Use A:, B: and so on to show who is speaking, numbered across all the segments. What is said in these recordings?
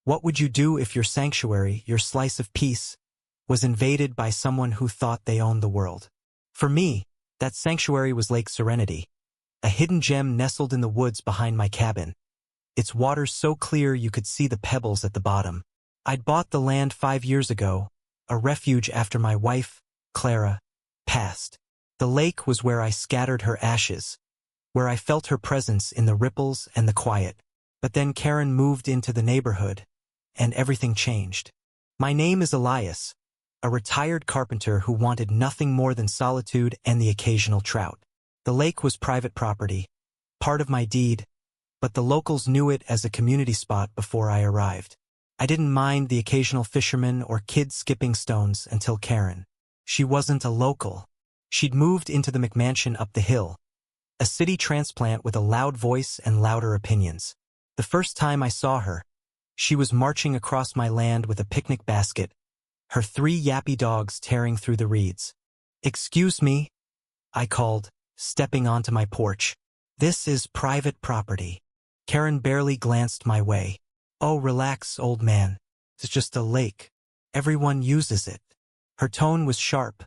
A: What would you do if your sanctuary, your slice of peace, was invaded by someone who thought they owned the world? For me, that sanctuary was Lake Serenity, a hidden gem nestled in the woods behind my cabin. Its waters so clear you could see the pebbles at the bottom. I'd bought the land 5 years ago, a refuge after my wife, Clara, passed. The lake was where I scattered her ashes, where I felt her presence in the ripples and the quiet. But then Karen moved into the neighborhood, and everything changed. My name is Elias, a retired carpenter who wanted nothing more than solitude and the occasional trout. The lake was private property, part of my deed, but the locals knew it as a community spot before I arrived. I didn't mind the occasional fisherman or kid skipping stones until Karen. She wasn't a local. She'd moved into the McMansion up the hill, a city transplant with a loud voice and louder opinions. The first time I saw her, she was marching across my land with a picnic basket, her 3 yappy dogs tearing through the reeds. "Excuse me," I called, stepping onto my porch. "This is private property." Karen barely glanced my way. "Oh, relax, old man. It's just a lake. Everyone uses it." Her tone was sharp,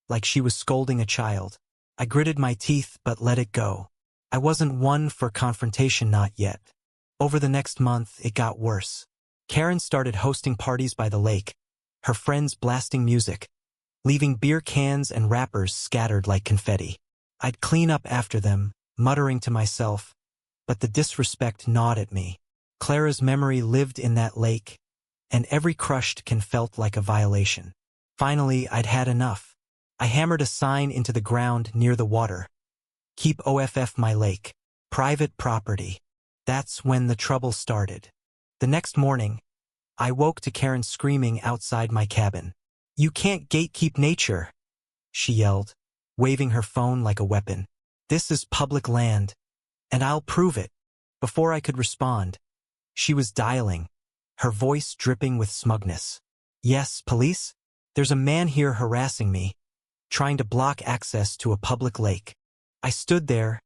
A: like she was scolding a child. I gritted my teeth but let it go. I wasn't one for confrontation, not yet. Over the next month, it got worse. Karen started hosting parties by the lake, her friends blasting music, leaving beer cans and wrappers scattered like confetti. I'd clean up after them, muttering to myself, but the disrespect gnawed at me. Clara's memory lived in that lake, and every crushed can felt like a violation. Finally, I'd had enough. I hammered a sign into the ground near the water. "Keep OFF my lake. Private property." That's when the trouble started. The next morning, I woke to Karen screaming outside my cabin. "You can't gatekeep nature," she yelled, waving her phone like a weapon. "This is public land, and I'll prove it." Before I could respond, she was dialing, her voice dripping with smugness. "Yes, police? There's a man here harassing me, trying to block access to a public lake." I stood there,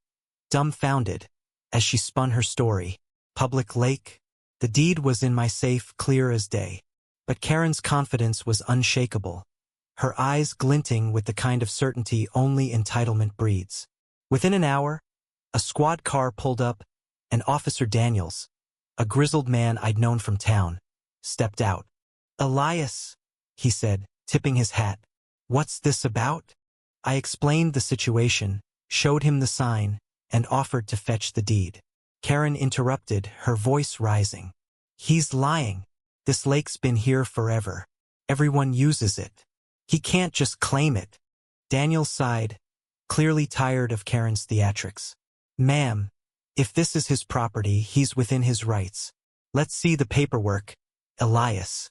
A: dumbfounded, as she spun her story. Public lake? The deed was in my safe, clear as day. But Karen's confidence was unshakable, her eyes glinting with the kind of certainty only entitlement breeds. Within an hour, a squad car pulled up, and Officer Daniels, a grizzled man I'd known from town, stepped out. "Elias," he said, tipping his hat. "What's this about?" I explained the situation, showed him the sign, and offered to fetch the deed. Karen interrupted, her voice rising. "He's lying. This lake's been here forever. Everyone uses it. He can't just claim it." Daniel sighed, clearly tired of Karen's theatrics. "Ma'am, if this is his property, he's within his rights. Let's see the paperwork, Elias."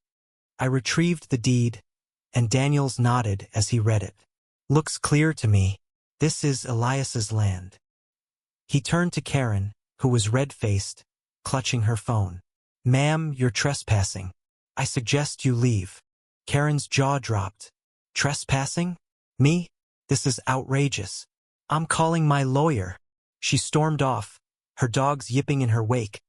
A: I retrieved the deed, and Daniels nodded as he read it. "Looks clear to me. This is Elias's land." He turned to Karen, who was red-faced, clutching her phone. "Ma'am, you're trespassing. I suggest you leave." Karen's jaw dropped. "Trespassing? Me? This is outrageous. I'm calling my lawyer." She stormed off, her dogs yipping in her wake,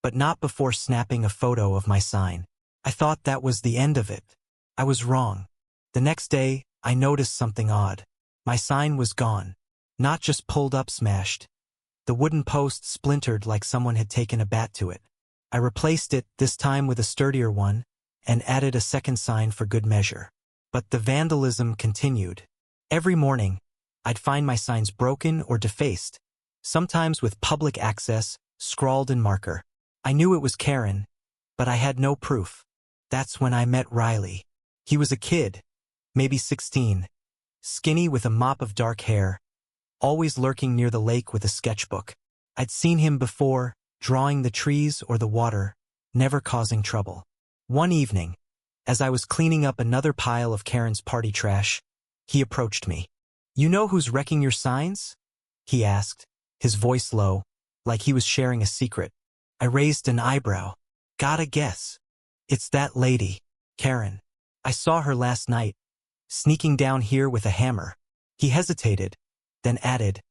A: but not before snapping a photo of my sign. I thought that was the end of it. I was wrong. The next day, I noticed something odd. My sign was gone. Not just pulled up smashed. The wooden post splintered like someone had taken a bat to it. I replaced it, this time with a sturdier one, and added a second sign for good measure. But the vandalism continued. Every morning, I'd find my signs broken or defaced, sometimes with public access scrawled in marker. I knew it was Karen, but I had no proof. That's when I met Riley. He was a kid, maybe 16, skinny with a mop of dark hair, always lurking near the lake with a sketchbook. I'd seen him before, drawing the trees or the water, never causing trouble. One evening, as I was cleaning up another pile of Karen's party trash, he approached me. "You know who's wrecking your signs?" he asked, his voice low, like he was sharing a secret. I raised an eyebrow. "Gotta guess. It's that lady, Karen. I saw her last night, sneaking down here with a hammer." He hesitated, then added,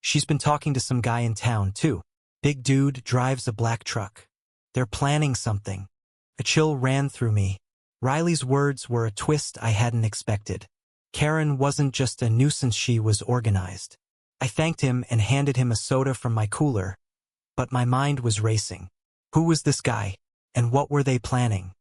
A: "She's been talking to some guy in town, too. Big dude drives a black truck. They're planning something." A chill ran through me. Riley's words were a twist I hadn't expected. Karen wasn't just a nuisance, she was organized. I thanked him and handed him a soda from my cooler, but my mind was racing. Who was this guy? And what were they planning?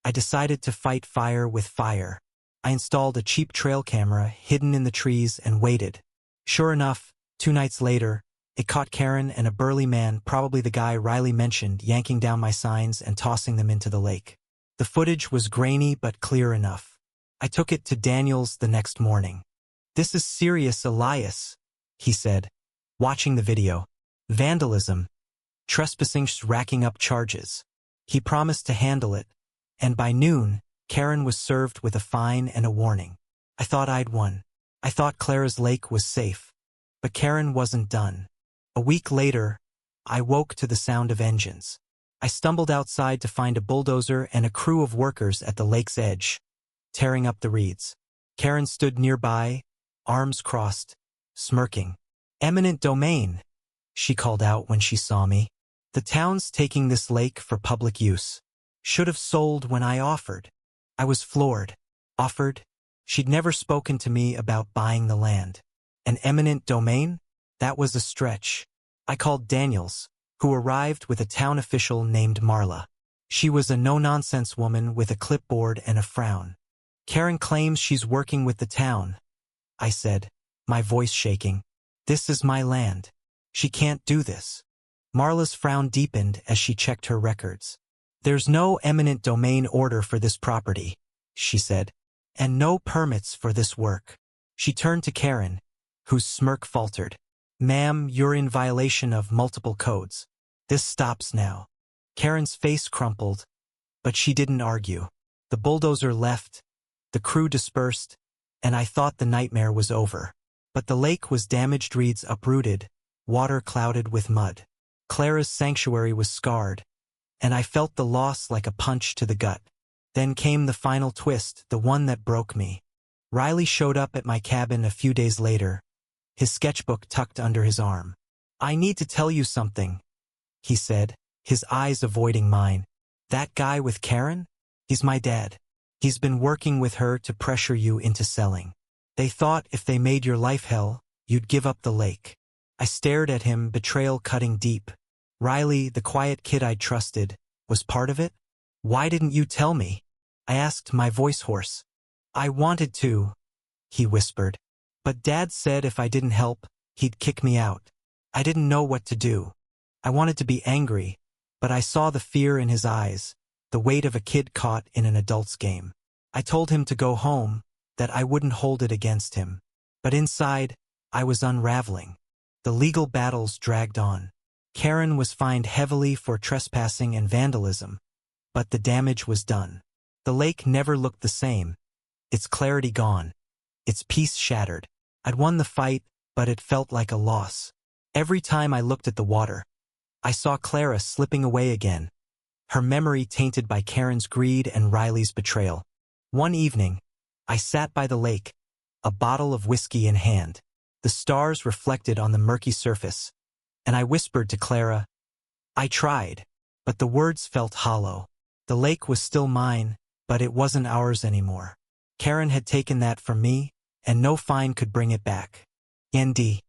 A: I decided to fight fire with fire. I installed a cheap trail camera hidden in the trees and waited. Sure enough, 2 nights later, it caught Karen and a burly man, probably the guy Riley mentioned, yanking down my signs and tossing them into the lake. The footage was grainy but clear enough. I took it to Daniels the next morning. "This is serious, Elias," he said, watching the video. "Vandalism, trespassing, racking up charges." He promised to handle it, and by noon, Karen was served with a fine and a warning. I thought I'd won. I thought Clara's lake was safe. But Karen wasn't done. A week later, I woke to the sound of engines. I stumbled outside to find a bulldozer and a crew of workers at the lake's edge, tearing up the reeds. Karen stood nearby, arms crossed, smirking. "Eminent domain," she called out when she saw me. "The town's taking this lake for public use. Should have sold when I offered." I was floored. Offered? She'd never spoken to me about buying the land. An eminent domain? That was a stretch. I called Daniels, who arrived with a town official named Marla. She was a no-nonsense woman with a clipboard and a frown. "Karen claims she's working with the town," I said, my voice shaking. "This is my land. She can't do this." Marla's frown deepened as she checked her records. "There's no eminent domain order for this property," she said, "and no permits for this work." She turned to Karen, whose smirk faltered. "Ma'am, you're in violation of multiple codes. This stops now." Karen's face crumpled, but she didn't argue. The bulldozer left, the crew dispersed, and I thought the nightmare was over. But the lake was damaged, reeds uprooted, water clouded with mud. Clara's sanctuary was scarred, and I felt the loss like a punch to the gut. Then came the final twist, the one that broke me. Riley showed up at my cabin a few days later, his sketchbook tucked under his arm. "I need to tell you something," he said, his eyes avoiding mine. "That guy with Karen? He's my dad. He's been working with her to pressure you into selling. They thought if they made your life hell, you'd give up the lake." I stared at him, betrayal cutting deep. Riley, the quiet kid I'd trusted, was part of it? "Why didn't you tell me?" I asked, my voice hoarse. "I wanted to," he whispered. "But Dad said if I didn't help, he'd kick me out." I didn't know what to do. I wanted to be angry, but I saw the fear in his eyes, the weight of a kid caught in an adult's game. I told him to go home, that I wouldn't hold it against him. But inside, I was unraveling. The legal battles dragged on. Karen was fined heavily for trespassing and vandalism, but the damage was done. The lake never looked the same, its clarity gone, its peace shattered. I'd won the fight, but it felt like a loss. Every time I looked at the water, I saw Clara slipping away again, her memory tainted by Karen's greed and Riley's betrayal. One evening, I sat by the lake, a bottle of whiskey in hand. The stars reflected on the murky surface, and I whispered to Clara. I tried, but the words felt hollow. The lake was still mine, but it wasn't ours anymore. Karen had taken that from me, and no fine could bring it back. Nd.